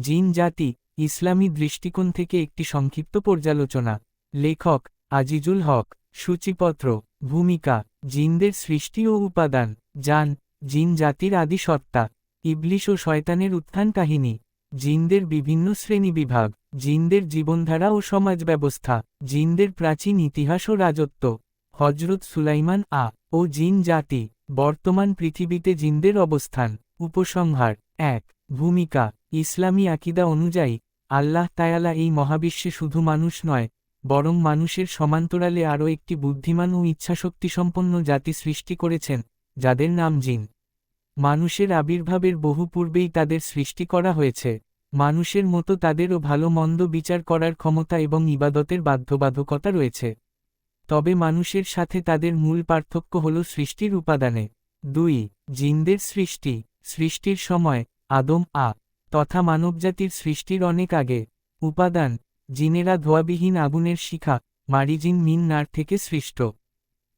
জিন জাতি ইসলামী দৃষ্টিকোণ থেকে একটি সংক্ষিপ্ত পর্যালোচনা। লেখক আজিজুল হক। সূচিপত্র। ভূমিকা। জিনদের সৃষ্টি ও উপাদান। জান, জিন জাতির আদি সত্তা। ইবলিশ ও শয়তানের উত্থান কাহিনী। জিনদের বিভিন্ন শ্রেণীবিভাগ। জিনদের জীবনধারা ও সমাজ ব্যবস্থা। জিনদের প্রাচীন ইতিহাস ও রাজত্ব। হজরত সুলাইমান ও জিন জাতি। বর্তমান পৃথিবীতে জিনদের অবস্থান। উপসংহার। ১। ভূমিকা। ইসলামী আকিদা অনুযায়ী আল্লাহ তায়ালা এই মহাবিশ্বে শুধু মানুষ নয়, বরং মানুষের সমান্তরালে আরও একটি বুদ্ধিমান ও ইচ্ছাশক্তিসম্পন্ন জাতি সৃষ্টি করেছেন, যাদের নাম জিন। মানুষের আবির্ভাবের বহু পূর্বেই তাদের সৃষ্টি করা হয়েছে। মানুষের মতো তাদেরও ভালো মন্দ বিচার করার ক্ষমতা এবং ইবাদতের বাধ্যবাধকতা রয়েছে। তবে মানুষের সাথে তাদের মূল পার্থক্য হল সৃষ্টির উপাদানে। ২। জিনদের সৃষ্টি। সৃষ্টির সময় আদম তথা মানবজাতির সৃষ্টির অনেক আগে। উপাদান। জিনেরা ধোঁয়াবিহীন আগুনের শিখা মারিজিন মিন নার থেকে সৃষ্ট।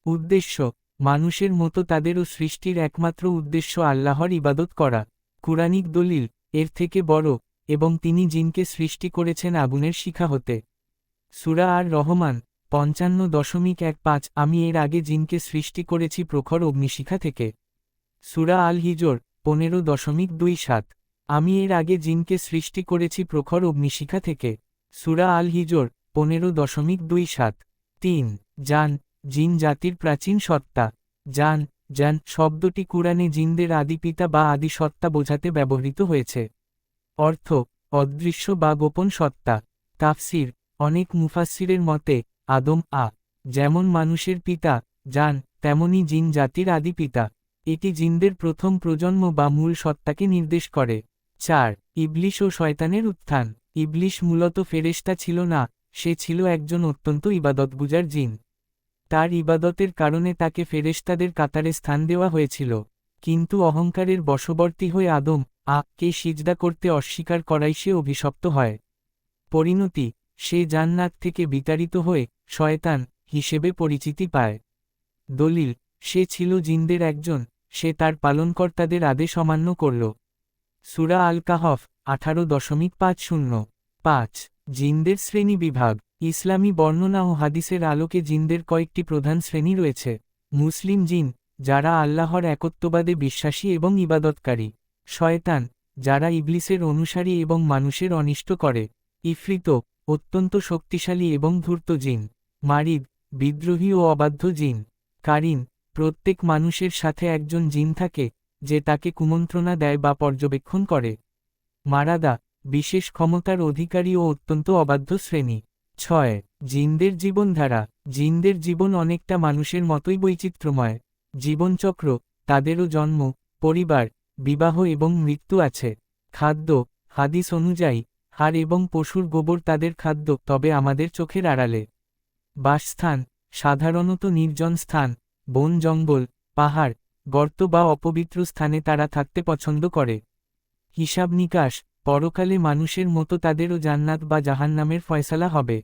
উদ্দেশ্য। মানুষের মতো তাদেরও সৃষ্টির একমাত্র উদ্দেশ্য আল্লাহর ইবাদত করা। কুরআনিক দলিল এর থেকে বড়, এবং তিনি জিনকে সৃষ্টি করেছেন আগুনের শিখা হতে। সূরা আর রহমান 55.15 আমি এর আগে জিনকে সৃষ্টি করেছি প্রখর অগ্নিশিখা থেকে। সূরা আল হিজর 15.27 আমি এর আগে জিনকে সৃষ্টি করেছি প্রখর অগ্নিশিখা থেকে। সূরা আল হিজর 15.27। ৩। জান, জিন জাতির প্রাচীন সত্তা। জান শব্দটি কুরআনে জিনদের আদিপিতা বা আদি সত্তা বোঝাতে ব্যবহৃত হয়েছে। অর্থ: অদৃশ্য বা গোপন সত্তা। তাফসির। অনেক মুফাসসিরের মতে আদম যেমন মানুষের পিতা, জান তেমনি জিন জাতির আদি পিতা। এটি জিনদের প্রথম প্রজন্ম বা মূল সত্তাকে নির্দেশ করে। ৪। ইবলিশ ও শয়তানের উত্থান। ইবলিশ মূলত ফেরেশতা ছিল না, সে ছিল একজন অত্যন্ত ইবাদতগুজার জিন। তার ইবাদতের কারণে তাকে ফেরেশতাদের কাতারে স্থান দেওয়া হয়েছিল। কিন্তু অহংকারের বশবর্তী হয়ে আদম কে সিজদা করতে অস্বীকার করায় সে অভিশপ্ত হয়। পরিণতি: সে জান্নাত থেকে বিতাড়িত হয়ে শয়তান হিসেবে পরিচিতি পায়। দলিল: সে ছিল জিনদের একজন, সে তার পালনকর্তাদের আদেশ অমান্য করল। সূরা আল কাহফ 18.50। ৫। জিনদের শ্রেণীবিভাগ। ইসলামী বর্ণনা ও হাদিসের আলোকে জিনদের কয়েকটি প্রধান শ্রেণী রয়েছে। মুসলিম জিন, যারা আল্লাহর একত্ববাদে বিশ্বাসী এবং ইবাদতকারী। শয়তান, যারা ইবলিসের অনুসারী এবং মানুষের অনিষ্ট করে। ইফরিত, অত্যন্ত শক্তিশালী এবং ধূর্ত জিন। মারিদ, বিদ্রোহী ও অবাধ্য জিন। কারিন, প্রত্যেক মানুষের সাথে একজন জিন থাকে, যে তাকে কুমন্ত্রণা দেয় বা পর্যবেক্ষণ করে। মারাদা, বিশেষ ক্ষমতার অধিকারী ও অত্যন্ত অবাধ্য শ্রেণী। ৬। জিনদের জীবনধারা। জিনদের জীবন অনেকটা মানুষের মতোই বৈচিত্র্যময়। জীবনচক্র: তাদেরও জন্ম, পরিবার, বিবাহ এবং মৃত্যু আছে। খাদ্য: হাদিস অনুযায়ী হাড় এবং পশুর গোবর তাদের খাদ্য, তবে আমাদের চোখের আড়ালে। বাসস্থান: সাধারণত নির্জন স্থান, বন জঙ্গল, পাহাড়, গর্ত বা অপবিত্র স্থানে তারা থাকতে পছন্দ করে। হিসাব নিকাশ: পরকালে মানুষের মতো তাদেরও জান্নাত বা জাহান্নামের ফয়সালা হবে।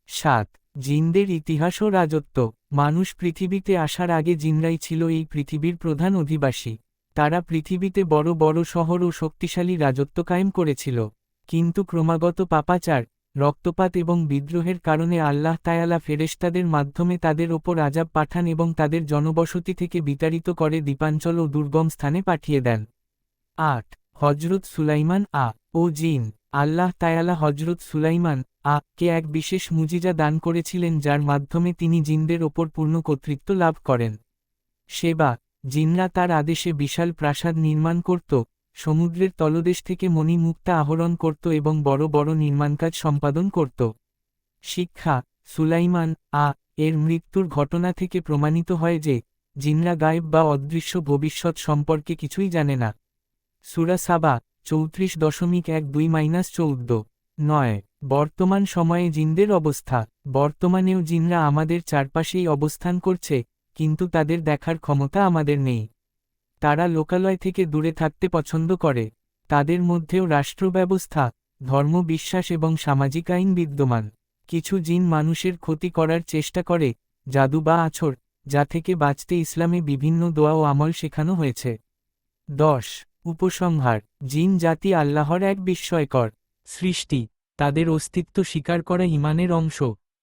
৭। জিনদের ইতিহাস ও রাজত্ব। মানুষ পৃথিবীতে আসার আগে জিনরাই ছিল এই পৃথিবীর প্রধান অধিবাসী। তারা পৃথিবীতে বড় বড় শহর ও শক্তিশালী রাজত্ব কায়েম করেছিল। কিন্তু ক্রমাগত পাপাচার, রক্তপাত এবং বিদ্রোহের কারণে আল্লাহ তায়ালা ফেরেশতাদের মাধ্যমে তাদের ওপর আযাব পাঠান এবং তাদের জনবসতি থেকে বিতাড়িত করে দ্বীপাঞ্চল ও দুর্গম স্থানে পাঠিয়ে দেন। ৮। হজরত সুলাইমান ও জিন। আল্লাহ তায়ালা হজরত সুলাইমান কে এক বিশেষ মুজিজা দান করেছিলেন, যার মাধ্যমে তিনি জিনদের ওপর পূর্ণ কর্তৃত্ব লাভ করেন। সেবা: জিনরা তার আদেশে বিশাল প্রাসাদ নির্মাণ করত, সমুদ্রের তলদেশ থেকে মণি মুক্তা আহরণ করত এবং বড় বড় নির্মাণকাজ সম্পাদন করত। শিক্ষা: সুলাইমান এর মৃত্যুর ঘটনা থেকে প্রমাণিত হয় যে, জিনরা গায়েব বা অদৃশ্য ভবিষ্যৎ সম্পর্কে কিছুই জানে না। সূরা সাবা 34.12-14। ৯। বর্তমান সময়ে জিনদের অবস্থা। বর্তমানেও জিনরা আমাদের চারপাশেই অবস্থান করছে, কিন্তু তাদের দেখার ক্ষমতা আমাদের নেই। তারা লোকালয় থেকে দূরে থাকতে পছন্দ করে। তাদের মধ্যেও রাষ্ট্র ব্যবস্থা, ধর্ম বিশ্বাস এবং সামাজিক আইন বিদ্যমান। কিছু জিন মানুষের ক্ষতি করার চেষ্টা করে, জাদু বা আছর, যা থেকে বাঁচতে ইসলামে বিভিন্ন দোয়া ও আমল শেখানো হয়েছে। ১০। উপসংহার: জিন জাতি আল্লাহর এক বিস্ময়কর সৃষ্টি। তাদের অস্তিত্ব স্বীকার করা ঈমানের অংশ।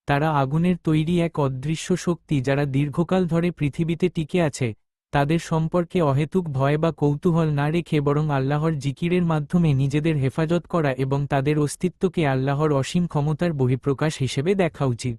তারা আগুনের তৈরি এক অদৃশ্য শক্তি যারা দীর্ঘকাল ধরে পৃথিবীতে টিকে আছে। তাদের সম্পর্কে অহেতুক ভয় বা কৌতূহল না রেখে বরং আল্লাহর জিকিরের মাধ্যমে নিজেদের হেফাজত করা এবং তাদের অস্তিত্বকে আল্লাহর অসীম ক্ষমতার বহিঃপ্রকাশ হিসেবে দেখা উচিত।